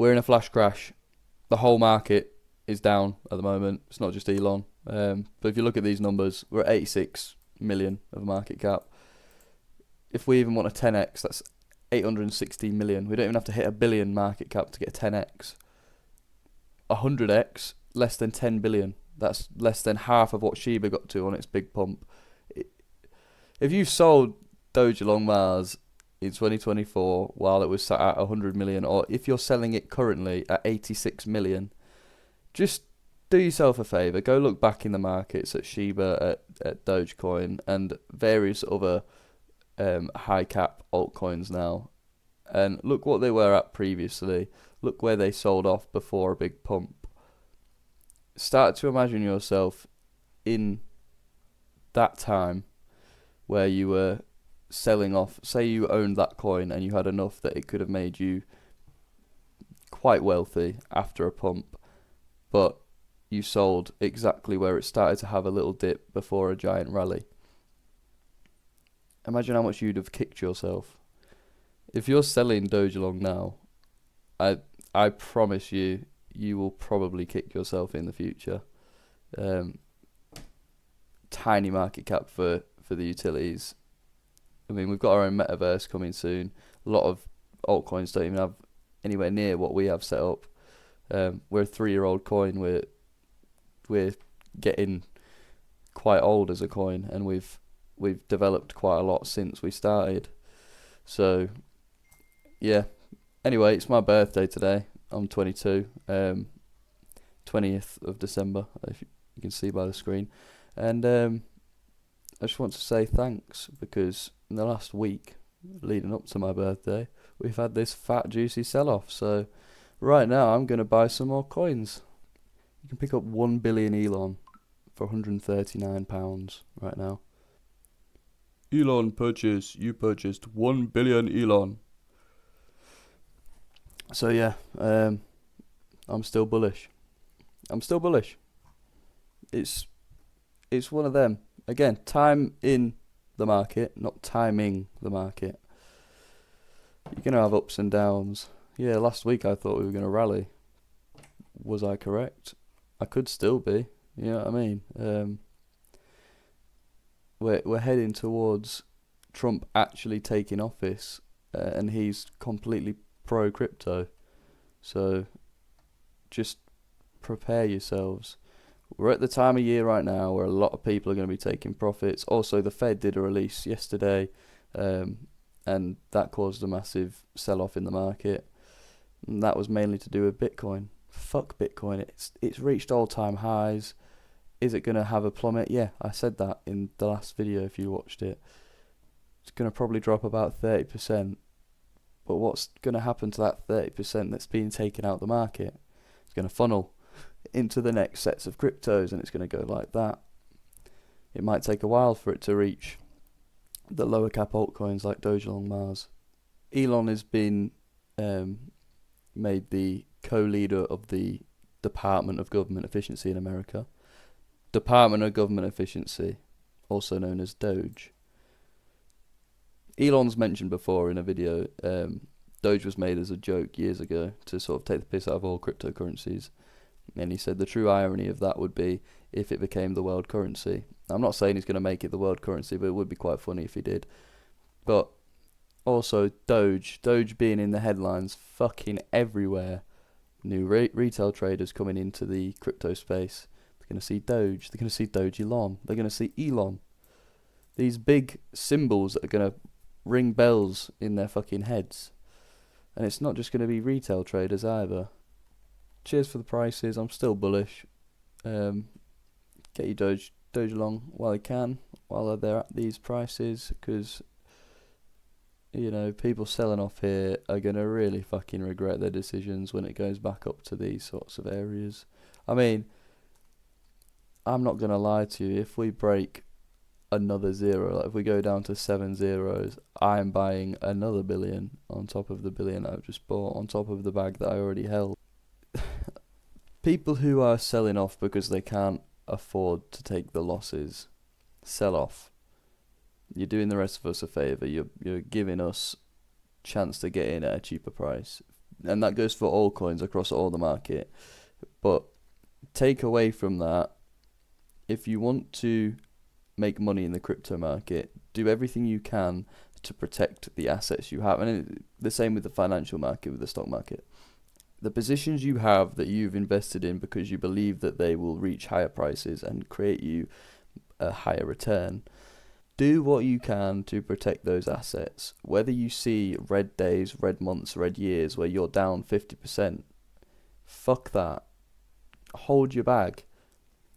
we're in a flash crash. The whole market is down at the moment. It's not just Elon. But if you look at these numbers, we're at 86 million of market cap. If we even want a 10x, that's 860 million. We don't even have to hit a billion market cap to get a 10x. 100x, less than 10 billion. That's less than half of what Shiba got to on its big pump. If you sold Dogelon Mars in 2024 while it was sat at 100 million, or if you're selling it currently at 86 million, just do yourself a favour. Go look back in the markets at Shiba, at Dogecoin, and various other high cap altcoins now, and look what they were at previously. Look where they sold off before a big pump. Start to imagine yourself in that time where you were selling off. Say you owned that coin and you had enough that it could have made you quite wealthy after a pump, but you sold exactly where it started to have a little dip before a giant rally. Imagine how much you'd have kicked yourself. If you're selling Dogelong now, I promise you will probably kick yourself in the future. Tiny market cap for the utilities. I mean, we've got our own metaverse coming soon. A lot of altcoins don't even have anywhere near what we have set up. We're a 3-year-old coin. We're getting quite old as a coin, and we've developed quite a lot since we started. So, yeah. Anyway, it's my birthday today. I'm 22. 20th of December, if you can see by the screen. And I just want to say thanks, because in the last week leading up to my birthday, we've had this fat, juicy sell-off. So right now, I'm going to buy some more coins. You can pick up 1 billion ELON for £139 right now. Elon purchase. You purchased 1 billion Elon. So yeah, I'm still bullish. It's one of them. Again, time in the market, not timing the market. You're going to have ups and downs. Yeah, last week I thought we were going to rally. Was I correct? I could still be. You know what I mean? We're heading towards Trump actually taking office, and he's completely pro-crypto. So just prepare yourselves. We're at the time of year right now where a lot of people are going to be taking profits. Also, the Fed did a release yesterday, and that caused a massive sell-off in the market. And that was mainly to do with Bitcoin. Fuck Bitcoin. It's reached all-time highs. Is it going to have a plummet? Yeah, I said that in the last video if you watched it. It's going to probably drop about 30%. But what's going to happen to that 30% that's being taken out of the market? It's going to funnel into the next sets of cryptos, and it's going to go like that. It might take a while for it to reach the lower cap altcoins like Dogelon Mars. Elon has been made the co-leader of the Department of Government Efficiency in America. Department of Government Efficiency, also known as Doge. Elon's mentioned before in a video, Doge was made as a joke years ago to sort of take the piss out of all cryptocurrencies. And he said the true irony of that would be if it became the world currency. I'm not saying he's going to make it the world currency, but it would be quite funny if he did. But also Doge being in the headlines fucking everywhere. New retail traders coming into the crypto space. They're going to see Doge. They're going to see Dogelon. They're going to see Elon. These big symbols that are going to ring bells in their fucking heads. And it's not just going to be retail traders either. Cheers for the prices. I'm still bullish. Get your Dogelong while you can, while they're at these prices, because people selling off here are going to really fucking regret their decisions when it goes back up to these sorts of areas. I mean, I'm not going to lie to you, if we break another zero, like if we go down to 7 zeros, I'm buying another billion on top of the billion I've just bought, on top of the bag that I already held. People who are selling off because they can't afford to take the losses, sell off. You're doing the rest of us a favour. You're giving us chance to get in at a cheaper price. and that goes for all coins across all the market. But take away from that, if you want to make money in the crypto market, do everything you can to protect the assets you have. And the same with the financial market, with the stock market. The positions you have that you've invested in because you believe that they will reach higher prices and create you a higher return, do what you can to protect those assets. Whether you see red days, red months, red years where you're down 50%, fuck that. Hold your bag.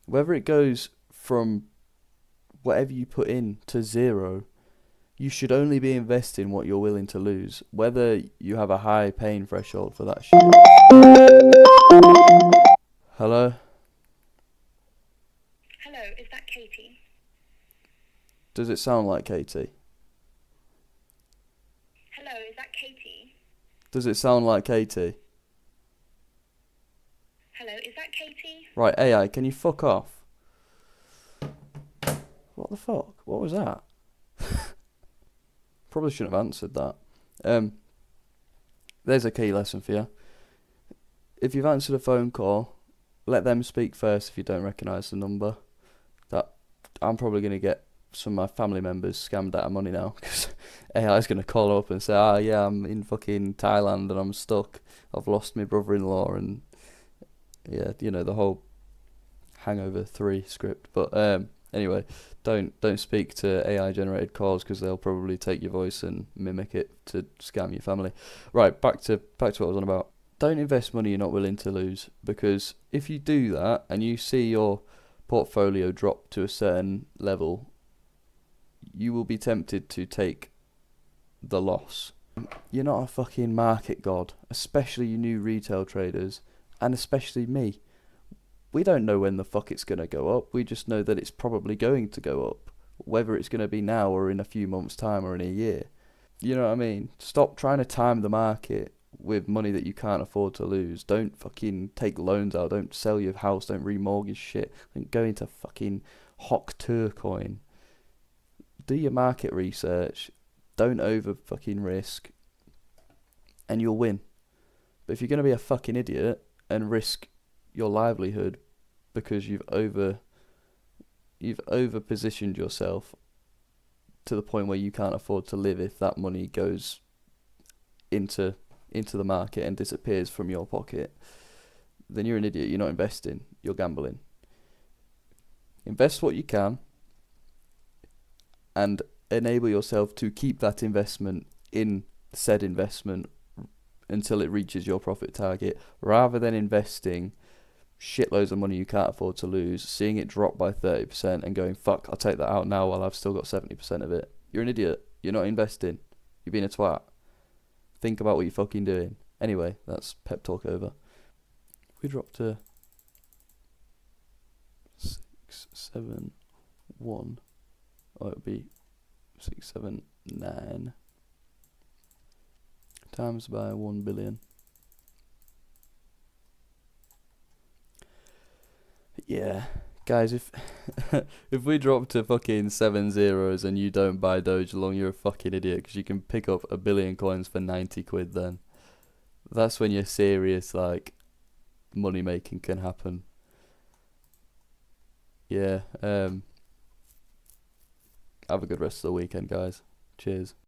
Whether it goes from whatever you put in to zero, you should only be investing what you're willing to lose. Whether you have a high pain threshold for that shit. Hello? Hello, is that Katie? Does it sound like Katie? Hello, is that Katie? Does it sound like Katie? Hello, is that Katie? Right, AI, can you fuck off? What the fuck? What was that? Probably shouldn't have answered that. There's a key lesson for you. If you've answered a phone call, let them speak first if you don't recognise the number. That I'm probably going to get some of my family members scammed out of money now, because AI is going to call up and say, yeah, I'm in fucking Thailand and I'm stuck. I've lost my brother-in-law, and yeah, the whole Hangover 3 script. But anyway, don't speak to AI generated calls, because they'll probably take your voice and mimic it to scam your family. Right, back to what I was on about. Don't invest money you're not willing to lose, because if you do that and you see your portfolio drop to a certain level, you will be tempted to take the loss. You're not a fucking market god, especially you new retail traders, and especially me. We don't know when the fuck it's going to go up. We just know that it's probably going to go up. Whether it's going to be now or in a few months' time or in a year. You know what I mean? Stop trying to time the market with money that you can't afford to lose. Don't fucking take loans out. Don't sell your house. Don't remortgage shit. Don't go into fucking Hock Coin. Do your market research. Don't over fucking risk. And you'll win. But if you're going to be a fucking idiot and risk your livelihood because you've over positioned yourself to the point where you can't afford to live if that money goes into the market and disappears from your pocket, then you're an idiot. You're not investing, you're gambling. Invest what you can and enable yourself to keep that investment in said investment until it reaches your profit target, rather than investing shitloads of money you can't afford to lose, seeing it drop by 30% and going, fuck, I'll take that out now while I've still got 70% of it. You're an idiot. You're not investing. You're being a twat. Think about what you're fucking doing. Anyway, that's pep talk over. We dropped to 671. Oh, it would be 679 times by 1 billion. Yeah, guys, if if we drop to fucking 7 zeros and you don't buy Dogelon, you're a fucking idiot, because you can pick up 1 billion coins for 90 quid then. That's when your serious, like, money making can happen. Yeah, have a good rest of the weekend, guys. Cheers.